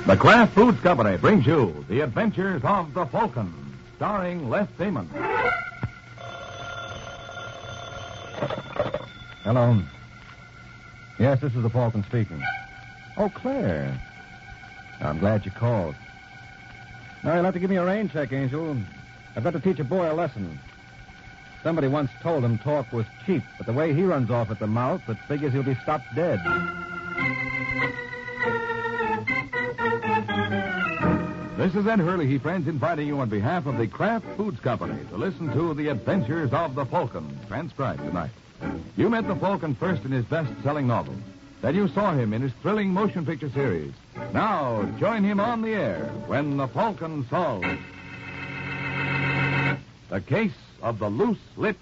The Kraft Foods Company brings you The Adventures of the Falcon, starring Les Damon. Hello. Yes, this is the Falcon speaking. Oh, Claire. I'm glad you called. Now, you'll have to give me a rain check, Angel. I've got to teach a boy a lesson. Somebody once told him talk was cheap, but the way he runs off at the mouth, it figures he'll be stopped dead. This is Ed Hurley, friends, inviting you on behalf of the Kraft Foods Company to listen to The Adventures of the Falcon, transcribed tonight. You met the Falcon first in his best-selling novel. Then you saw him in his thrilling motion picture series. Now, join him on the air when the Falcon solves the case of the loose lip.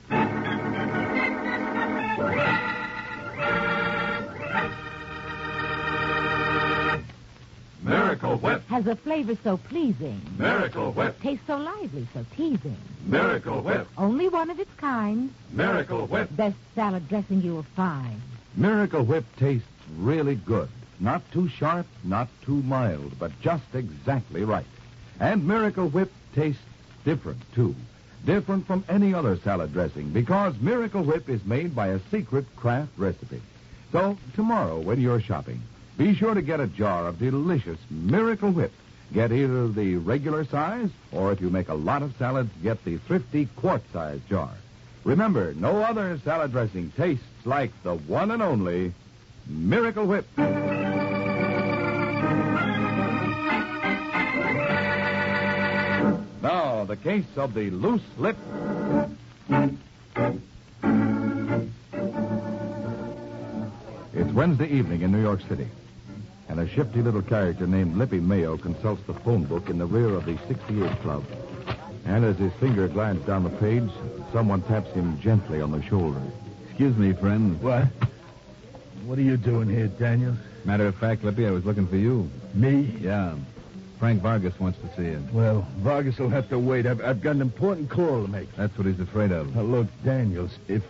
Miracle Whip. Has a flavor so pleasing. Miracle Whip. Tastes so lively, so teasing. Miracle Whip. Only one of its kind. Miracle Whip. Best salad dressing you'll find. Miracle Whip tastes really good. Not too sharp, not too mild, but just exactly right. And Miracle Whip tastes different, too. Different from any other salad dressing, because Miracle Whip is made by a secret Kraft recipe. So, tomorrow, when you're shopping, be sure to get a jar of delicious Miracle Whip. Get either the regular size, or if you make a lot of salads, get the thrifty quart-size jar. Remember, no other salad dressing tastes like the one and only Miracle Whip. Now, the case of the loose lip. It's Wednesday evening in New York City, and a shifty little character named Lippy Mayo consults the phone book in the rear of the 68 Club. And as his finger glides down the page, someone taps him gently on the shoulder. Excuse me, friend. What? What are you doing here, Daniels? Matter of fact, Lippy, I was looking for you. Me? Yeah. Frank Vargas wants to see you. Well, Vargas will have to wait. I've got an important call to make. That's what he's afraid of. Now, look, Daniels, if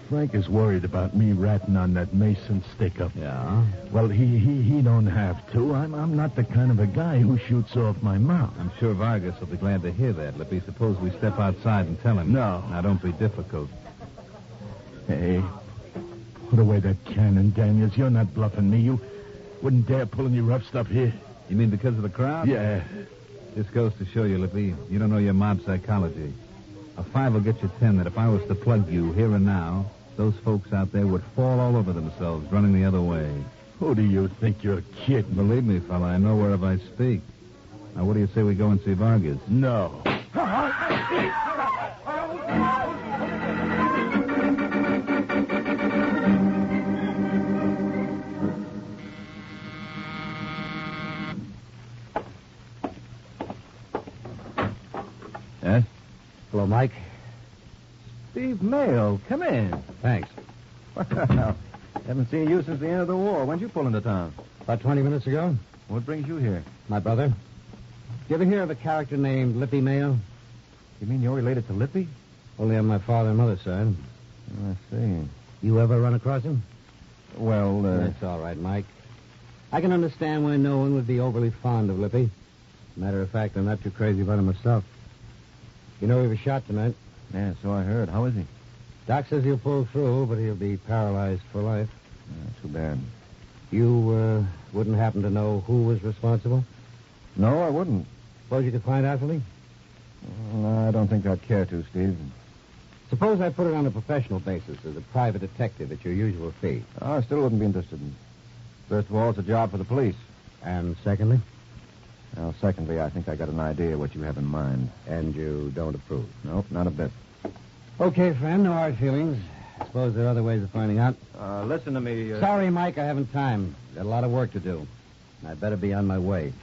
Frank is worried about me ratting on that Mason stick-up... Yeah? Well, he don't have to. I'm not the kind of a guy who shoots off my mouth. I'm sure Vargas will be glad to hear that, Lippy. Suppose we step outside and tell him. No. Now, don't be difficult. Hey, put away that cannon, Daniels. You're not bluffing me. You wouldn't dare pull any rough stuff here. You mean because of the crowd? Yeah. This goes to show you, Lippy, you don't know your mob psychology. A 5 will get you 10 that if I was to plug you here and now, those folks out there would fall all over themselves running the other way. Who do you think you're kidding? Believe me, fella, I know whereof I speak. Now, what do you say we go and see Vargas? No. Yes? Hello, Mike. Steve Mayo, come in. Thanks. Well, haven't seen you since the end of the war. When'd you pull into town? About 20 minutes ago. What brings you here? My brother. You ever hear of a character named Lippy Mayo? You mean you're related to Lippy? Only on my father and mother's side. I see. You ever run across him? Well, That's all right, Mike. I can understand why no one would be overly fond of Lippy. Matter of fact, I'm not too crazy about him myself. You know he was shot tonight. Yeah, so I heard. How is he? Doc says he'll pull through, but he'll be paralyzed for life. Too bad. You wouldn't happen to know who was responsible? No, I wouldn't. Suppose you could find out for me? No, I don't think I'd care to, Steve. Suppose I put it on a professional basis as a private detective at your usual fee. I still wouldn't be interested. First of all, it's a job for the police. And secondly? Well, secondly, I think I got an idea what you have in mind. And you don't approve? Nope, not a bit. Okay, friend, no hard feelings. I suppose there are other ways of finding out. Listen to me. Sorry, Mike, I haven't time. Got a lot of work to do. I better be on my way.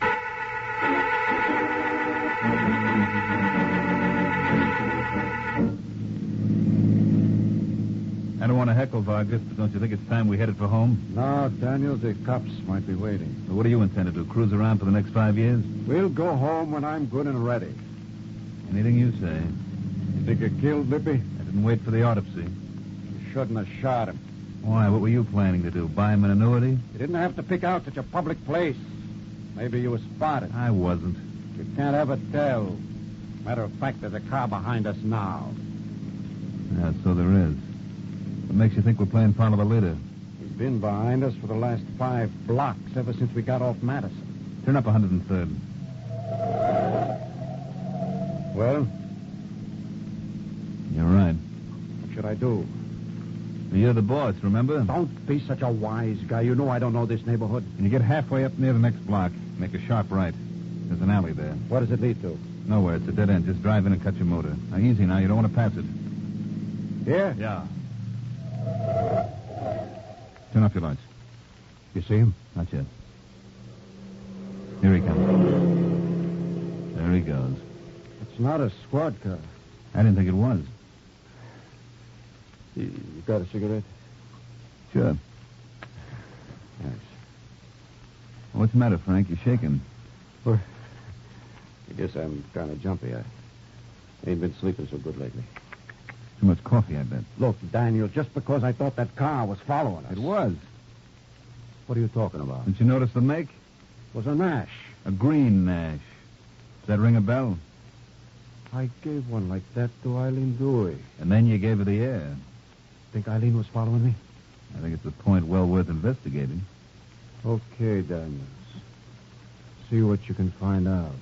I don't want to heckle Vargas, but don't you think it's time we headed for home? No, Daniels, the cops might be waiting. Well, what do you intend to do, cruise around for the next 5 years? We'll go home when I'm good and ready. Anything you say. You think you killed Lippy? I didn't wait for the autopsy. You shouldn't have shot him. Why? What were you planning to do? Buy him an annuity? You didn't have to pick out such a public place. Maybe you were spotted. I wasn't. You can't ever tell. Matter of fact, there's a car behind us now. Yeah, so there is. What makes you think we're playing part of the leader? He's been behind us for the last 5 blocks ever since we got off Madison. Turn up 103rd. Well, You're right. what should I do? You're the boss, remember? Don't be such a wise guy. You know I don't know this neighborhood. When you get halfway up near the next block, make a sharp right. There's an alley there. What does it lead to? Nowhere. It's a dead end. Just drive in and cut your motor. Now, easy now. You don't want to pass it. Here? Yeah. Turn off your lights. You see him? Not yet. Here he comes. There he goes. It's not a squad car. I didn't think it was. You got a cigarette? Sure. Yes. What's the matter, Frank? You're shaking. Well, I guess I'm kind of jumpy. I ain't been sleeping so good lately. Too much coffee, I bet. Look, Daniel, just because I thought that car was following us. It was. What are you talking about? Didn't you notice the make? It was a Nash. A green Nash. Does that ring a bell? I gave one like that to Eileen Dewey. And then you gave her the air. Think Eileen was following me? I think it's a point well worth investigating. Okay, Daniels. See what you can find out.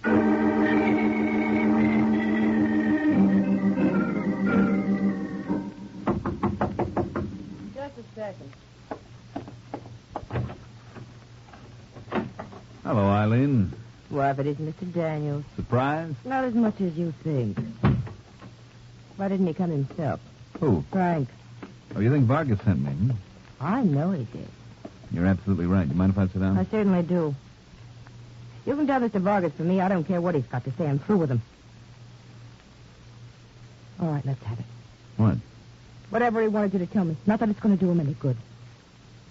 Just a second. Hello, Eileen. Why, if it isn't Mr. Daniels. Surprise? Not as much as you think. Why didn't he come himself? Who? Frank. Oh, you think Vargas sent me? Hmm? I know he did. You're absolutely right. You mind if I sit down? I certainly do. You can tell Mr. Vargas for me. I don't care what he's got to say. I'm through with him. All right, let's have it. What? Whatever he wanted you to tell me. Not that it's going to do him any good.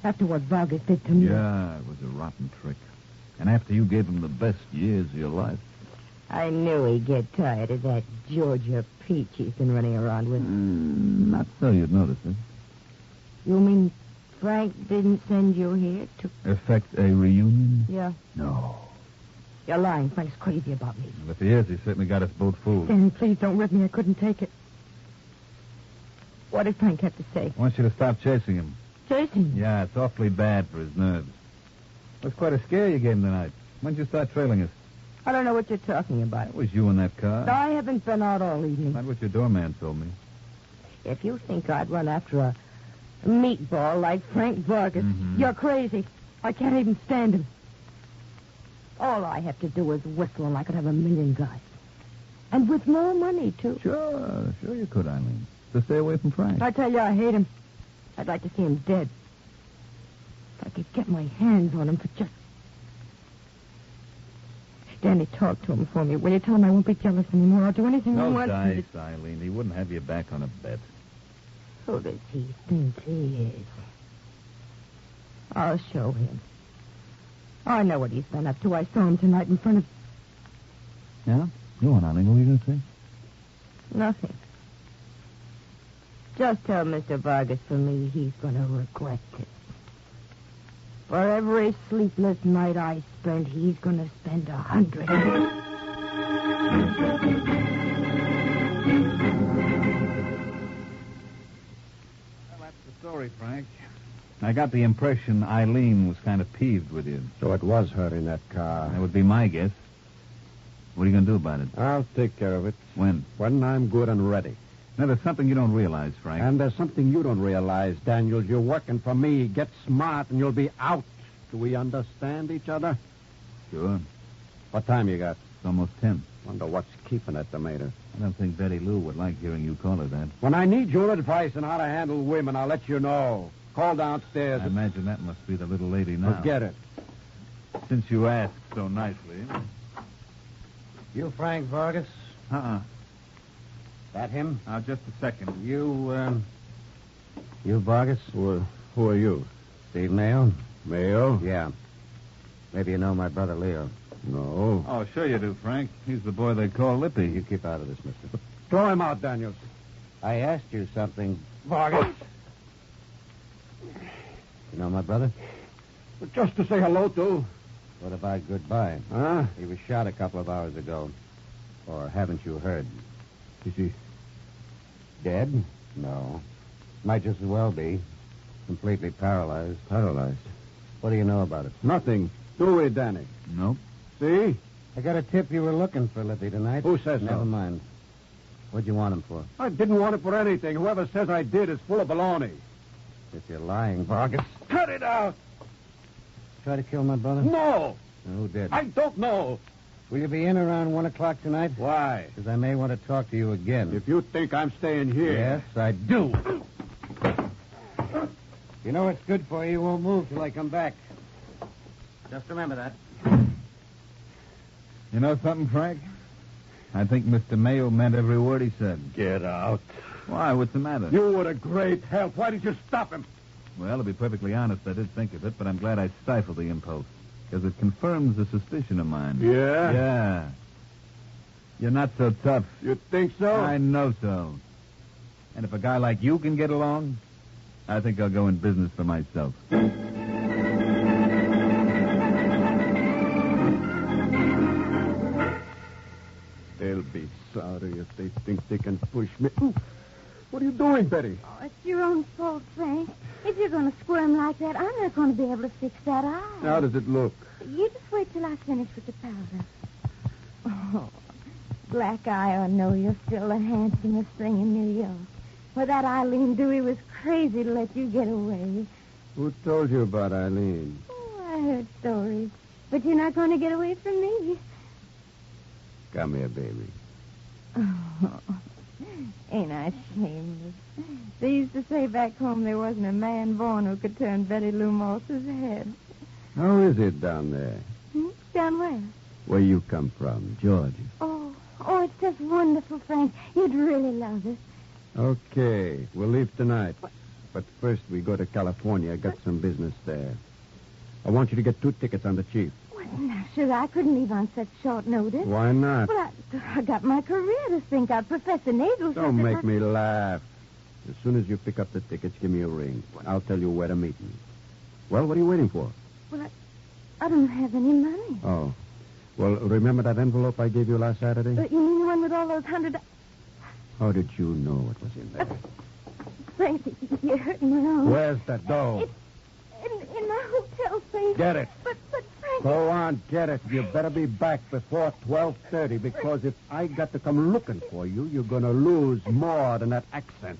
After what Vargas did to me. Yeah, it was a rotten trick. And after you gave him the best years of your life. I knew he'd get tired of that Georgia peach he's been running around with. Not so you'd notice it. You mean Frank didn't send you here to... Effect a reunion? Yeah. No. You're lying. Frank's crazy about me. Well, if he is, he certainly got us both fooled. Danny, please don't rip me. I couldn't take it. What did Frank have to say? I want you to stop chasing him. Chasing? Yeah, it's awfully bad for his nerves. It was quite a scare you gave him tonight. When did you start trailing us? I don't know what you're talking about. It was you in that car. I haven't been out all evening. Not what your doorman told me. If you think I'd run after a meatball like Frank Vargas, you're crazy. I can't even stand him. All I have to do is whistle and I could have 1,000,000 guys. And with more money, too. Sure you could, Eileen. Just stay away from Frank. I tell you, I hate him. I'd like to see him dead. If I could get my hands on him for just... Danny, talk to him for me. Will you tell him I won't be jealous anymore? I'll do anything he No wants me dice, Eileen. He wouldn't have you back on a bet. to. Who does he think he is? I'll show him. I know what he's been up to. I saw him tonight in front of... Yeah? Go on, Eileen. What were you going to say? Nothing. Just tell Mr. Vargas for me he's going to regret it. For every sleepless night I spent, he's going to spend 100. Well, that's the story, Frank. I got the impression Eileen was kind of peeved with you. So it was her in that car. That would be my guess. What are you going to do about it? I'll take care of it. When? When I'm good and ready. Now, there's something you don't realize, Frank. And there's something you don't realize, Daniels. You're working for me. Get smart and you'll be out. Do we understand each other? Sure. What time you got? It's almost 10. Wonder what's keeping that tomato. I don't think Betty Lou would like hearing you call her that. When I need your advice on how to handle women, I'll let you know. Call downstairs. I imagine that must be the little lady now. Forget it. Since you asked so nicely. You Frank Vargas? Uh-uh. That him? Now, just a second. You Vargas? Who are you? Steve Mayo? Mayo? Yeah. Maybe you know my brother Leo. No. Oh, sure you do, Frank. He's the boy they call Lippy. You keep out of this, mister. Throw him out, Daniels. I asked you something, Vargas. You know my brother? Just to say hello to. What about goodbye? Huh? He was shot a couple of hours ago. Or haven't you heard? Is he Dead? No. Might just as well be. Completely paralyzed. paralyzed? What do you know about it? Nothing. Do we, Danny? Nope. See? I got a tip you were looking for, Lippy, tonight. Who says so? Never mind. What'd you want him for? I didn't want it for anything. Whoever says I did is full of baloney. If you're lying, Vargas. Cut it out! Try to kill my brother? No! Who did? I don't know. Will you be in around 1 o'clock tonight? Why? Because I may want to talk to you again. If you think I'm staying here... Yes, I do. You know it's good for you. You won't move till I come back. Just remember that. You know something, Frank? I think Mr. Mayo meant every word he said. Get out. Why? What's the matter? You were a great help. Why did you stop him? Well, to be perfectly honest, I did think of it, but I'm glad I stifled the impulse. Because it confirms a suspicion of mine. Yeah? Yeah. You're not so tough. You think so? I know so. And if a guy like you can get along, I think I'll go in business for myself. They'll be sorry if they think they can push me. Ooh. What are you doing, Betty? Oh, it's your own fault, Frank. If you're going to squirm like that, I'm not going to be able to fix that eye. How does it look? You just wait till I finish with the powder. Oh, black eye or no, you're still the handsomest thing in New York. Well, that Eileen Dewey was crazy to let you get away. Who told you about Eileen? Oh, I heard stories. But you're not going to get away from me. Come here, baby. Oh, ain't I shameless? They used to say back home there wasn't a man born who could turn Betty Lou Morse's head. How is it down there? Down where? Where you come from, Georgia? Oh, it's just wonderful, Frank. You'd really love it. Okay, we'll leave tonight. But first we go to California. I got some business there. I want you to get 2 tickets on the Chief. Well, now, sure, I couldn't leave on such short notice. Why not? Well, I got my career to think of. Professor Nagel said Don't that make me laugh. As soon as you pick up the tickets, give me a ring. I'll tell you where to meet me. Well, what are you waiting for? Well, I don't have any money. Oh. Well, remember that envelope I gave you last Saturday? You mean the one with all those $100... How did you know what was in there? Frank, you're hurting my arm. Where's the dough? It's in my hotel safe. Get it. But Frank... Go on, get it. You better be back before 12:30, because if I got to come looking for you, you're going to lose more than that accent.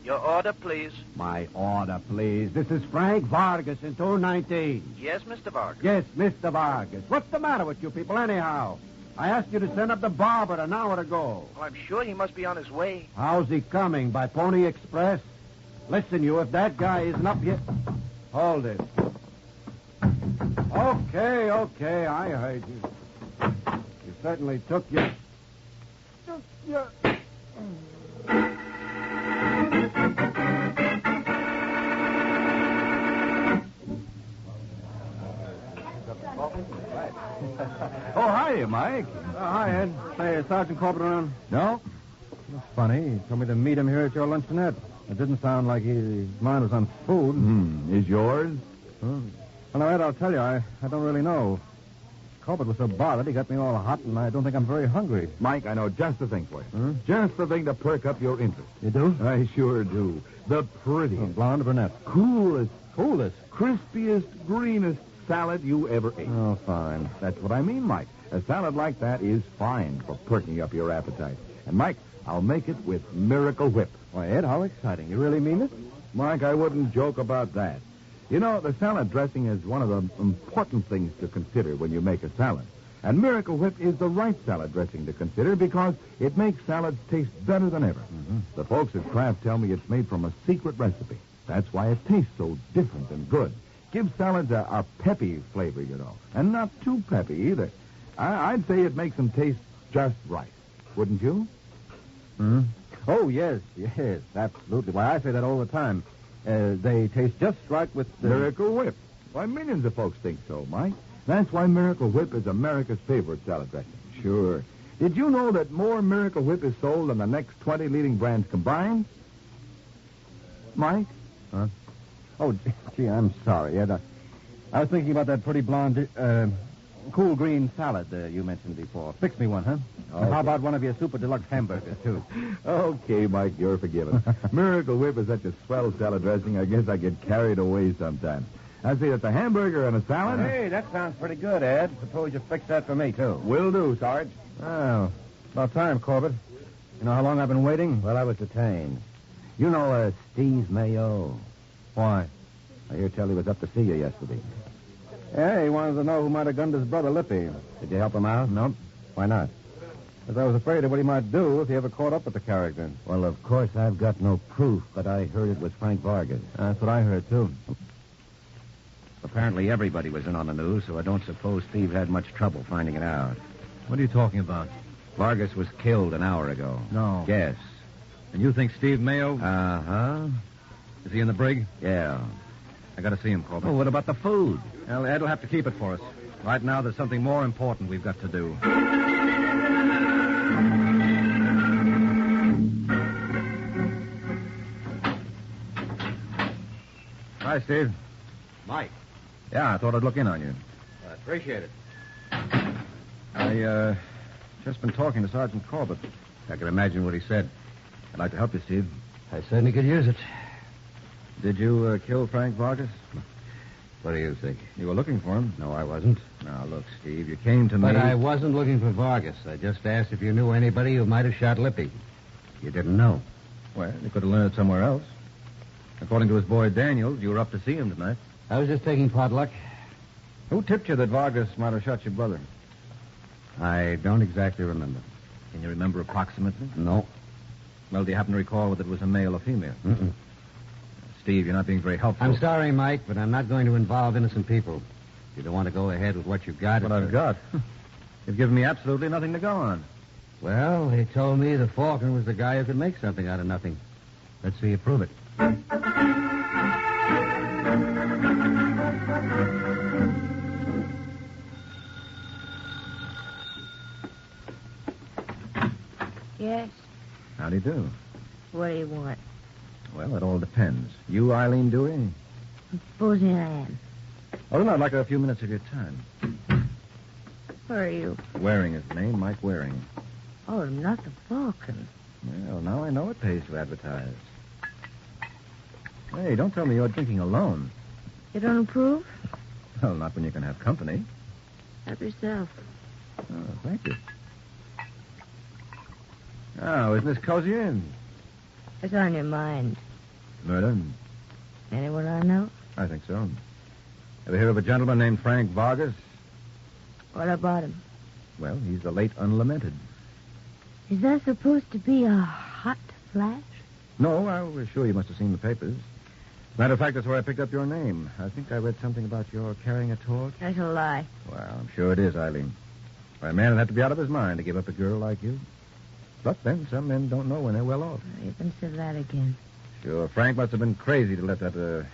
Your order, please. My order, please. This is Frank Vargas in 219. Yes, Mr. Vargas. Yes, Mr. Vargas. What's the matter with you people, anyhow? I asked you to send up the barber an hour ago. Well, I'm sure he must be on his way. How's he coming? By Pony Express? Listen, you, if that guy isn't up yet... Hold it. Okay, I heard you. You certainly took your... Oh, hiya, Mike. Hi, Ed. Say, is Sergeant Corbett around? No? That's funny. He told me to meet him here at your luncheonette. It didn't sound like his mind was on food. Is yours? Well, now, Ed, I'll tell you, I don't really know. Corbett was so bothered, he got me all hot, and I don't think I'm very hungry. Mike, I know just the thing for you. Just the thing to perk up your interest. You do? I sure do. The prettiest, Blonde or brunette? coolest, Coolest. crispiest, greenest salad you ever ate. Oh, fine. That's what I mean, Mike. A salad like that is fine for perking up your appetite. And, Mike, I'll make it with Miracle Whip. Why, Ed, how exciting. You really mean it? Mike, I wouldn't joke about that. You know, the salad dressing is one of the important things to consider when you make a salad. And Miracle Whip is the right salad dressing to consider because it makes salads taste better than ever. The folks at Kraft tell me it's made from a secret recipe. That's why it tastes so different and good. Gives salads a peppy flavor, you know, and not too peppy either. I'd say it makes them taste just right. Wouldn't you? Oh, yes, absolutely. Why, I say that all the time. They taste just right with the... Miracle Whip. Why, millions of folks think so, Mike. That's why Miracle Whip is America's favorite salad dressing. Sure. Did you know that more Miracle Whip is sold than the next 20 leading brands combined? Mike? Huh? Oh, gee, I'm sorry, Ed. I was thinking about that pretty blonde, cool green salad you mentioned before. Fix me one, huh? Okay. And how about one of your super deluxe hamburgers, too? Okay, Mike, you're forgiven. Miracle Whip is such a swell salad dressing, I guess I get carried away sometimes. I say it's a hamburger and a salad. Hey, that sounds pretty good, Ed. Suppose you fix that for me, too. Will do, Sarge. Oh, about time, Corbett. You know how long I've been waiting? Well, I was detained. You know, Steve Mayo. Why? I hear tell he was up to see you yesterday. Yeah, he wanted to know who might have gunned his brother, Lippy. Did you help him out? Nope. Why not? Because I was afraid of what he might do if he ever caught up with the character. Well, of course, I've got no proof, but I heard it was Frank Vargas. That's what I heard, too. Apparently everybody was in on the news, so I don't suppose Steve had much trouble finding it out. What are you talking about? Vargas was killed an hour ago. No. Yes. And you think Steve Mayo... Uh-huh. Is he in the brig? Yeah. I got to see him, Corbett. Well, what about the food? Well, Ed will have to keep it for us. Right now, there's something more important we've got to do. Hi, Steve. Mike. Yeah, I thought I'd look in on you. I appreciate it. I, just been talking to Sergeant Corbett. I can imagine what he said. I'd like to help you, Steve. I certainly could use it. Did you kill Frank Vargas? What do you think? You were looking for him. No, I wasn't. Now, look, Steve, you came to me... But I wasn't looking for Vargas. I just asked if you knew anybody who might have shot Lippy. You didn't know. Well, you could have learned it somewhere else. According to his boy Daniels, you were up to see him tonight. I was just taking potluck. Who tipped you that Vargas might have shot your brother? I don't exactly remember. Can you remember approximately? No. Well, do you happen to recall whether it was a male or female? Mm-mm. Steve, you're not being very helpful. I'm sorry, Mike, but I'm not going to involve innocent people. If you don't want to go ahead with what you've got... What I've got? You've given me absolutely nothing to go on. Well, they told me the Falcon was the guy who could make something out of nothing. Let's see you prove it. Yes? How do you do? What do you want? Well, it all depends. You, Eileen Dewey? Supposing I am. Oh, then I'd like a few minutes of your time. Who are you? Waring is the name, Mike Waring. Oh, not the Falcon. Well, now I know it pays to advertise. Hey, don't tell me you're drinking alone. You don't approve? Well, not when you can have company. Help yourself. Oh, thank you. Oh, isn't this cozy in? What's on your mind? Murder? Anyone I know? I think so. Ever hear of a gentleman named Frank Vargas? What about him? Well, he's the late unlamented. Is that supposed to be a hot flash? No, I was sure you must have seen the papers. Matter of fact, that's where I picked up your name. I think I read something about your carrying a torch. That's a lie. Well, I'm sure it is, Eileen. Why, a man would have to be out of his mind to give up a girl like you. But then some men don't know when they're well off. You can say that again. Sure, Frank must have been crazy to let that,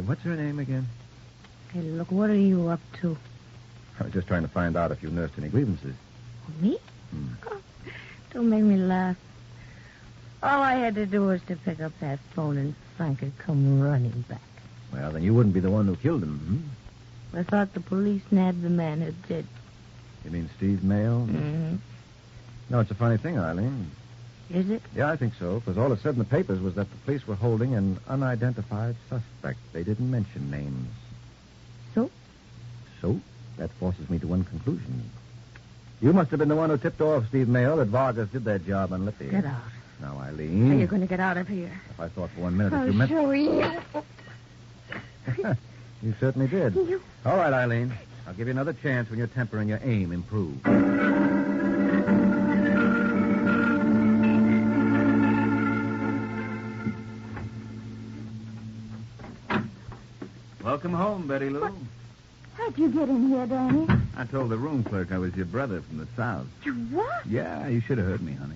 what's her name again? Hey, look, what are you up to? I was just trying to find out if you nursed any grievances. Me? Hmm. Oh, don't make me laugh. All I had to do was to pick up that phone and Frank would come running back. Well, then you wouldn't be the one who killed him, I thought the police nabbed the man who did. You mean Steve Mayo? Mm-hmm. No, it's a funny thing, Eileen. Is it? Yeah, I think so, because all it said in the papers was that the police were holding an unidentified suspect. They didn't mention names. So? So, that forces me to one conclusion. You must have been the one who tipped off Steve Mayo that Vargas did that job on Lippy. Get out. Now, Are Eileen. you going to get out of here? If I thought for 1 minute that I'll you meant... show you. You certainly did. You- All right, Eileen. I'll give you another chance when your temper and your aim improve. Welcome home, Betty Lou. How'd you get in here, Danny? I told the room clerk I was your brother from the South. You what? Yeah, you should have heard me, honey.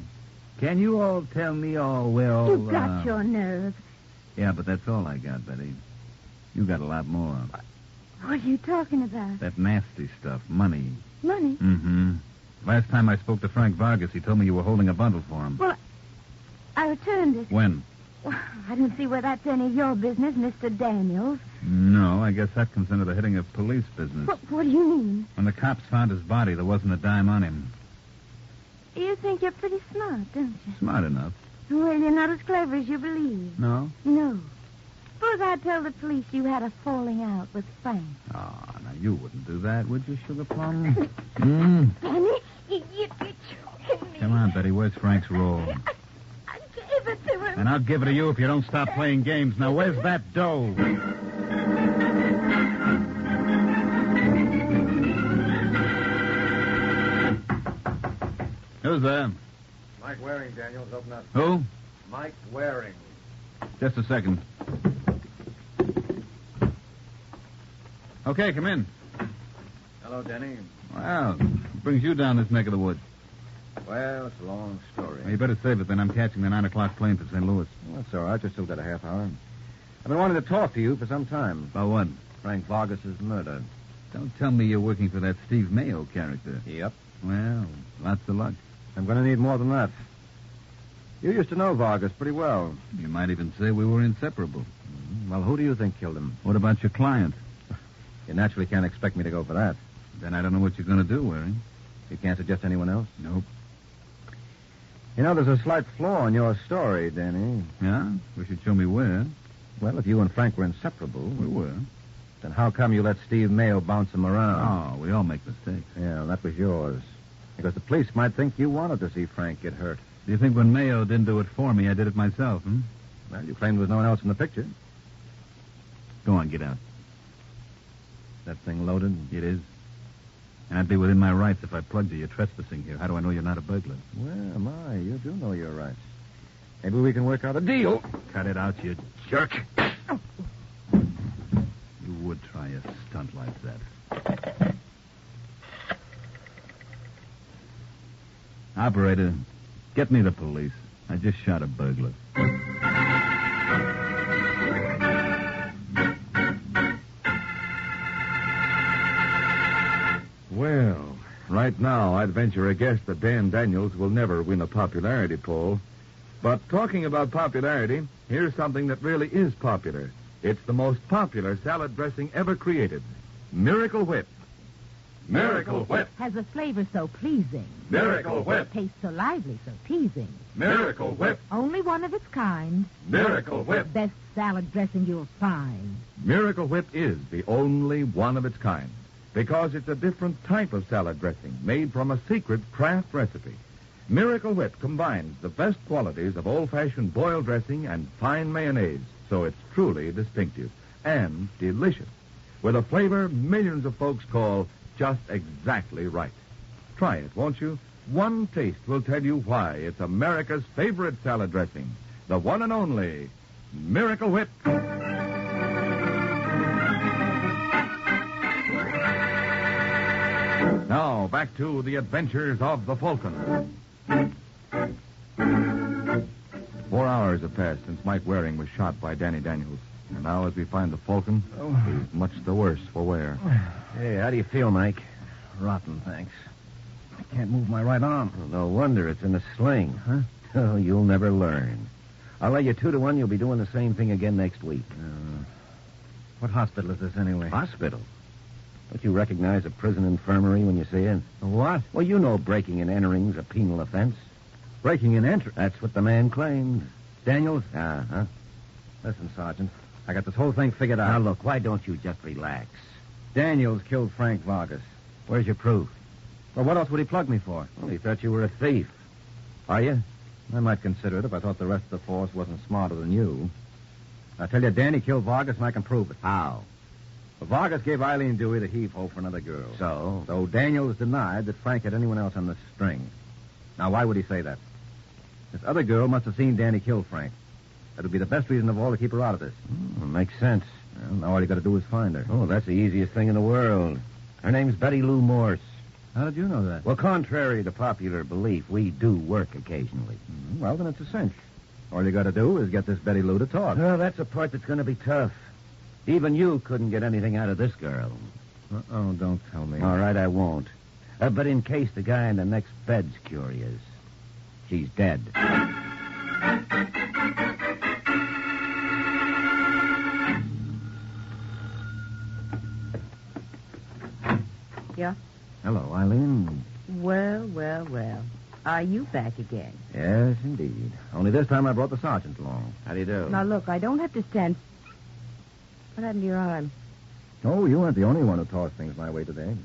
Can you all tell me all well... You got your nerve. Yeah, but that's all I got, Betty. You got a lot more. What are you talking about? That nasty stuff, money. Money? Mm-hmm. Last time I spoke to Frank Vargas, he told me you were holding a bundle for him. Well, I returned it. When? Well, I don't see where that's any of your business, Mr. Daniels. No, I guess that comes under the heading of police business. What do you mean? When the cops found his body, there wasn't a dime on him. You think you're pretty smart, don't you? Smart enough. Well, you're not as clever as you believe. No? No. Suppose I'd tell the police you had a falling out with Frank. Oh, now you wouldn't do that, would you, Sugar Plum? Danny, you're choking me. Come on, Betty. Where's Frank's roll? I gave it to him. And I'll give it to you if you don't stop playing games. Now, where's that dough? Who's there? Mike Waring, Daniels. Open up. Who? Mike Waring. Just a second. Okay, come in. Hello, Denny. Well, what brings you down this neck of the woods? Well, it's a long story. Well, you better save it, then. I'm catching the 9 o'clock plane for St. Louis. Well, that's all right. You've still got a half hour. I've been wanting to talk to you for some time. About what? Frank Vargas' murder. Don't tell me you're working for that Steve Mayo character. Yep. Well, lots of luck. I'm going to need more than that. You used to know Vargas pretty well. You might even say we were inseparable. Well, who do you think killed him? What about your client? You naturally can't expect me to go for that. Then I don't know what you're going to do, Waring. You can't suggest anyone else? Nope. You know, there's a slight flaw in your story, Danny. Yeah? Wish you'd show me where. Well, if you and Frank were inseparable, We were. then how come you let Steve Mayo bounce him around? Oh, we all make mistakes. Yeah, that was yours. Because the police might think you wanted to see Frank get hurt. Do you think when Mayo didn't do it for me, I did it myself, hmm? Well, you claimed there was no one else in the picture. Go on, get out. That thing loaded? It is. And I'd be within my rights if I plugged you. You're trespassing here. How do I know you're not a burglar? Well, my, you do know your rights. Maybe we can work out a deal. Cut it out, you jerk. You would try a stunt like that. Operator, get me the police. I just shot a burglar. Well, right now, I'd venture a guess that Dan Daniels will never win a popularity poll. But talking about popularity, here's something that really is popular. It's the most popular salad dressing ever created. Miracle Whip. Miracle Whip. Has a flavor so pleasing. Miracle Whip. Tastes so lively, so teasing. Miracle Whip. Only one of its kind. Miracle Whip. Best salad dressing you'll find. Miracle Whip is the only one of its kind because it's a different type of salad dressing made from a secret craft recipe. Miracle Whip combines the best qualities of old-fashioned boiled dressing and fine mayonnaise, so it's truly distinctive and delicious, with a flavor millions of folks call just exactly right. Try it, won't you? One taste will tell you why it's America's favorite salad dressing, the one and only Miracle Whip. Now, back to the adventures of the Falcon. 4 hours have passed since Mike Waring was shot by Danny Daniels. And now, as we find the Falcon, he's much the worse for wear. Hey, how do you feel, Mike? Rotten, thanks. I can't move my right arm. Well, no wonder it's in a sling. Huh? Oh, you'll never learn. I'll lay you 2 to 1 you'll be doing the same thing again next week. What hospital is this, anyway? Hospital? Don't you recognize a prison infirmary when you see it? What? Well, you know breaking and entering's a penal offense. Breaking and entering? That's what the man claims. Daniels? Uh-huh. Listen, Sergeant. I got this whole thing figured out. Now, look, why don't you just relax? Daniels killed Frank Vargas. Where's your proof? Well, what else would he plug me for? Well, he thought you were a thief. Are you? I might consider it if I thought the rest of the force wasn't smarter than you. I tell you, Danny killed Vargas, and I can prove it. How? Well, Vargas gave Eileen Dewey the heave-ho for another girl. So? So Daniels denied that Frank had anyone else on the string. Now, why would he say that? This other girl must have seen Danny kill Frank. That would be the best reason of all to keep her out of this. Makes sense. Well, now all you got to do is find her. Oh, that's the easiest thing in the world. Her name's Betty Lou Morse. How did you know that? Well, contrary to popular belief, we do work occasionally. Well, then it's a cinch. All you got to do is get this Betty Lou to talk. Well, that's a part that's going to be tough. Even you couldn't get anything out of this girl. Oh, don't tell me. All right, I won't. But in case the guy in the next bed's curious, she's dead. Yeah? Hello, Eileen. Well, well, well. Are you back again? Yes, indeed. Only this time I brought the sergeant along. How do you do? Now, look, I don't have to stand... What happened to your arm? Oh, you weren't the only one who tossed things my way today.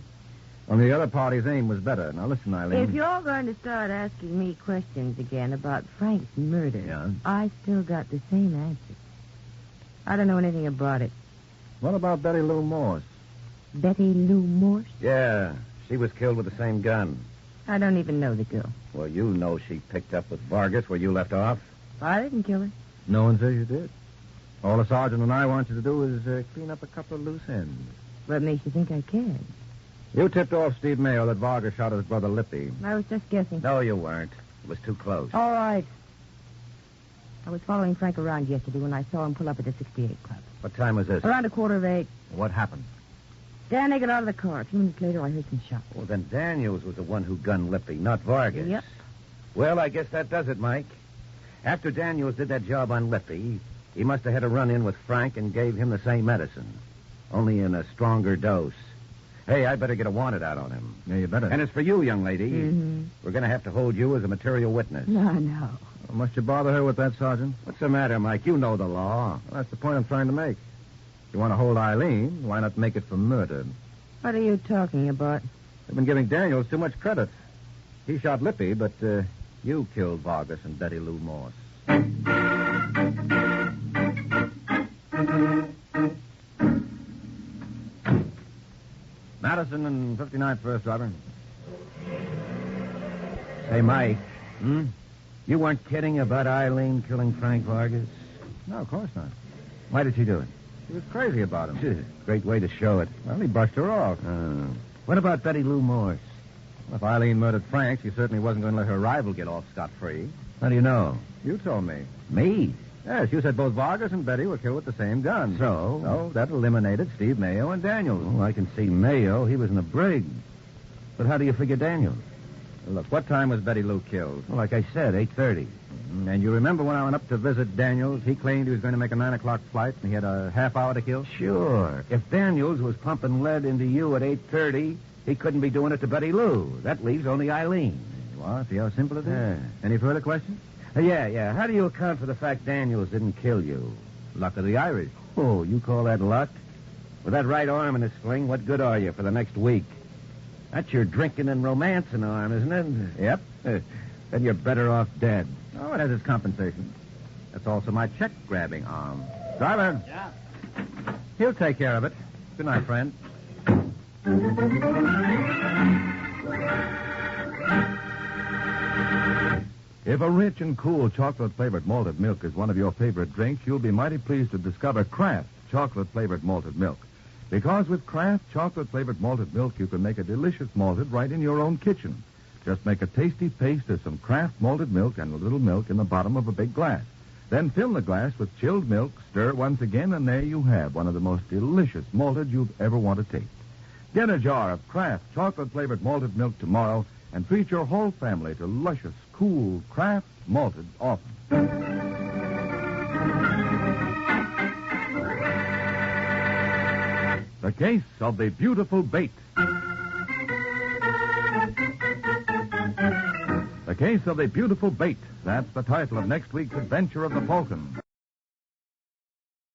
Only the other party's aim was better. Now, listen, Eileen. If you're going to start asking me questions again about Frank's murder, Yeah? I still got the same answer. I don't know anything about it. What about Betty Lou Morse? Betty Lou Morse? Yeah, she was killed with the same gun. I don't even know the girl. Well, you know she picked up with Vargas where you left off. I didn't kill her. No one says you did. All the sergeant and I want you to do is clean up a couple of loose ends. What makes you think I can? You tipped off Steve Mayo that Vargas shot his brother Lippy. I was just guessing. No, you weren't. It was too close. All right. I was following Frank around yesterday when I saw him pull up at the 68 Club. What time was this? Around 7:45. What happened? Dan, they got out of the car. A few minutes later, I heard some shots. Well, then Daniels was the one who gunned Lippy, not Vargas. Yep. Well, I guess that does it, Mike. After Daniels did that job on Lippy, he must have had a run-in with Frank and gave him the same medicine, only in a stronger dose. Hey, I'd better get a wanted out on him. Yeah, you better. And as for you, young lady, Mm-hmm. we're going to have to hold you as a material witness. No, no. Well, must you bother her with that, Sergeant? What's the matter, Mike? You know the law. Well, that's the point I'm trying to make. If you want to hold Eileen, why not make it for murder? What are you talking about? They've been giving Daniels too much credit. He shot Lippy, but you killed Vargas and Betty Lou Morse. Madison and 59th First, driver. Say, Mike, you weren't kidding about Eileen killing Frank Vargas? No, of course not. Why did she do it? He was crazy about him. Great way to show it. Well, he brushed her off. What about Betty Lou Morse? Well, if Eileen murdered Frank, she certainly wasn't going to let her rival get off scot-free. How do you know? You told me. Me? Yes, you said both Vargas and Betty were killed with the same gun. So? So that eliminated Steve Mayo and Daniels. Oh, I can see Mayo. He was in a brig. But how do you figure Daniels? Look, what time was Betty Lou killed? Well, like I said, 8:30. And you remember when I went up to visit Daniels, he claimed he was going to make a 9 o'clock flight and he had a half hour to kill? Sure. If Daniels was pumping lead into you at 8:30, he couldn't be doing it to Betty Lou. That leaves only Eileen. Well, see how simple it is? Yeah. Any further questions? Yeah. How do you account for the fact Daniels didn't kill you? Luck of the Irish. Oh, you call that luck? With that right arm in a sling, what good are you for the next week? That's your drinking and romancing arm, isn't it? Yep. Then you're better off dead. Oh, it has its compensation. That's also my check-grabbing arm. Driver. Yeah? He'll take care of it. Good night, friend. If a rich and cool chocolate-flavored malted milk is one of your favorite drinks, you'll be mighty pleased to discover Kraft chocolate-flavored malted milk. Because with Kraft chocolate-flavored malted milk, you can make a delicious malted right in your own kitchen. Just make a tasty paste of some Kraft malted milk and a little milk in the bottom of a big glass. Then fill the glass with chilled milk, stir once again, and there you have one of the most delicious malted you've ever want to taste. Get a jar of Kraft chocolate-flavored malted milk tomorrow and treat your whole family to luscious, cool Kraft malted often. The Case of the Beautiful Bait. The Case of the Beautiful Bait. That's the title of next week's adventure of the Falcon.